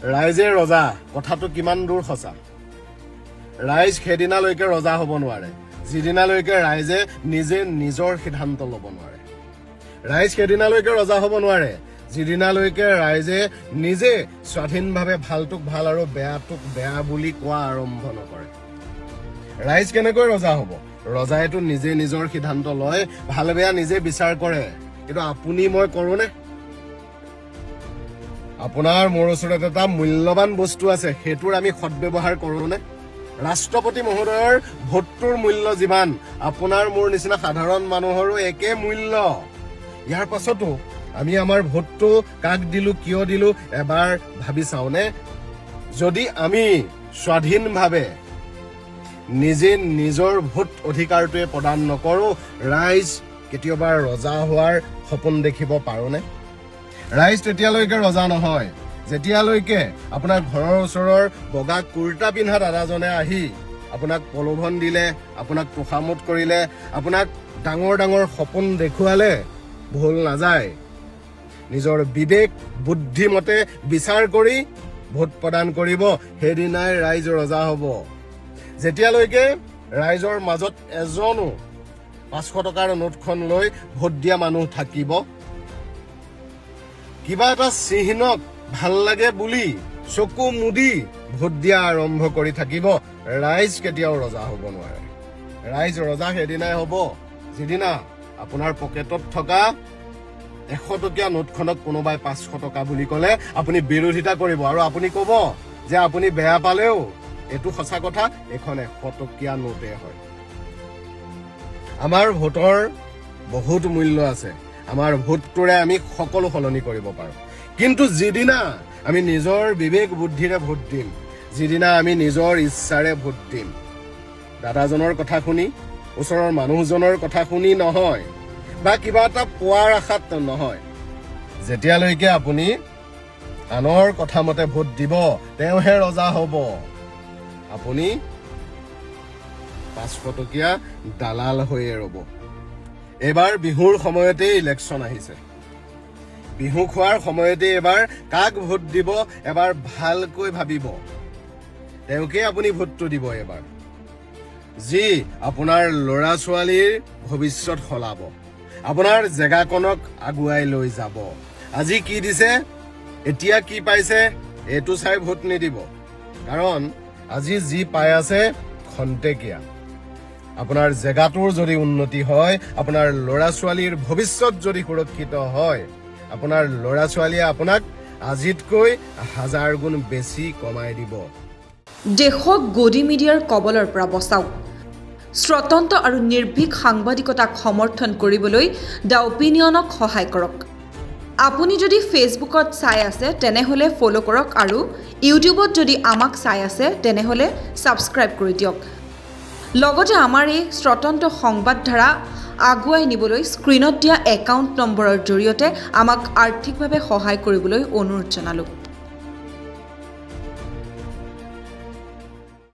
ৰাইজে ৰজা কথাটো কিমান দূৰ সঁচা ৰাইজ খেদিনালৈকে ৰজা হ'ব নোৱাৰে যিদিনালৈকে ৰাইজে নিজে নিজৰ সিদ্ধান্ত ল'ব নোৱাৰে ৰাইজ খেদিনালৈকে ৰজা হ'ব নোৱাৰে যিদিনালৈকে ৰাইজে নিজে স্বাধীনভাৱে ভালটোক ভাল আৰু বেয়াটোক বেয়া বুলি কোৱা আৰম্ভ নকৰে ৰাইজ কেনেকৈ ৰজা হ'ব ৰজাইটো নিজে নিজৰ সিদ্ধান্ত লয় ভাল বেয়া নিজে বিচাৰ কৰে কিন্তু আপুনি মই কৰোনে আপোনাৰ মোৰ ওচৰত এটা মূল্যৱান বস্তু আছে হেতুৰ আমি সদ্ব্যৱহাৰ কৰোনে ৰাষ্ট্ৰপতি মহোদয়ৰ ভোটটোৰ মূল্য যিমান আপোনাৰ মোৰ নিচিনা সাধাৰণ মানুহৰো একে মূল্য ইয়াৰ পাছতো আমি আমাৰ ভোটটো কাক দিলো কিয় দিলো এবাৰ ভাবি চাওনে যদি আমি স্বাধীনভাৱে নিজে নিজৰ ভোট অধিকাৰটোৱে প্ৰদান নকৰো ৰাইজ কেতিয়াবা ৰজা হোৱাৰ সপোন দেখিব পাৰোনে ৰাইজ তেতিয়ালৈকে ৰজা নহয় যেতিয়ালৈকে আপোনাৰ ঘৰৰ ওচৰৰ বগা কুৰ্তা পিন্ধা দাদাজনে আহি আপোনাক প্ৰলোভন দিলে আপোনাক তোষামোদ কৰিলে আপোনাক ডাঙৰ ডাঙৰ সপোন দেখুৱালে ভুল নাযায় নিজৰ বিবেক বুদ্ধিমতে বিচাৰ কৰি ভোট প্ৰদান কৰিব সেইদিনাই ৰাইজ ৰজা হ'ব যেতিয়ালৈকে ৰাইজৰ মাজত এজনো 500 টকাৰ নোটখন লৈ ভোট দিয়া মানুহ থাকিব কিবা এটা চিহ্নক ভাল লাগে বুলি চকু মুদি ভোট দিয়া আৰম্ভ কৰি থাকিব ৰাইজ কেতিয়াও ৰজা হ'ব নোৱাৰে ৰাইজ ৰজা সেইদিনাই হ'ব যিদিনা আপোনাৰ পকেটত থকা 100 টকীয়া নোটখনক কোনোবাই 500 টকা বুলি ক'লে আপুনি বিৰোধিতা কৰিব আৰু আপুনি ক'ব যে আপুনি বেয়া পালেও এটো সঁচা কথা এখন 100 টকীয়া নোটে হয় আমাৰ ভোটৰ বহুত মূল্য আছে আমাৰ ভোটটোৰে আমি সকলো সলনি কৰিব পাৰো কিন্তু যিদিনা আমি নিজৰ বিবেক বুদ্ধিৰে ভোট দিম যিদিনা আমি নিজৰ ইচ্ছাৰে ভোট দিম দাদাজনৰ কথা শুনি ওচৰৰ মানুহজনৰ কথা শুনি নহয় বা কিবা এটা পোৱাৰ আশাত নহয় যেতিয়ালৈকে আপুনি আনৰ কথা মতে ভোট দিব তেওঁহে ৰজা হ'ব আপুনি 500 টকীয়া দালাল হৈয়ে ৰ'ব এবাৰ বিহুৰ সময়তে ইলেকশ্যন আহিছে বিহু খোৱাৰ সময়তে এবাৰ কাক ভোট দিব এবাৰ ভালকৈ ভাবিব তেওঁকে আপুনি ভোটটো দিব এবাৰ যি আপোনাৰ ল'ৰা ছোৱালীৰ ভৱিষ্যত সলাব আপোনাৰ জেগাকনক আগুৱাই লৈ যাব আজি কি দিছে এতিয়া কি পাইছে এটো চাই ভোট নিদিব কাৰণ আজি যি পাই আছে খন্তেকীয়া আপোনাৰ জেগাটোৰ যদি উন্নতি হয় আপোনাৰ ল'ৰা ছোৱালীৰ ভৱিষ্যত যদি সুৰক্ষিত হয় আপোনাৰ ল'ৰা ছোৱালীয়ে আপোনাক আজিতকৈ 1000 গুণ বেছি কমাই দিব দেশক গদি মিডিয়াৰ কবলৰ পৰা বচাওক স্বতন্ত্ৰ আৰু নিৰ্ভীক সাংবাদিকতাক সমৰ্থন কৰিবলৈ দ্য অপিনিয়নক সহায় কৰক আপুনি যদি ফেচবুকত চাই আছে তেনেহলে ফলো কৰক আৰু ইউটিউবত যদি আমাক চাই আছে তেনেহলে সাবস্ক্ৰাইব কৰি দিয়ক লগতে আমাৰ এই স্বতন্ত্ৰ সংবাদধাৰা আগুৱাই নিবলৈ স্ক্ৰিনত দিয়া একাউণ্ট নম্বৰৰ জৰিয়তে আমাক আৰ্থিকভাৱে সহায় কৰিবলৈ অনুৰোধ জনালোঁ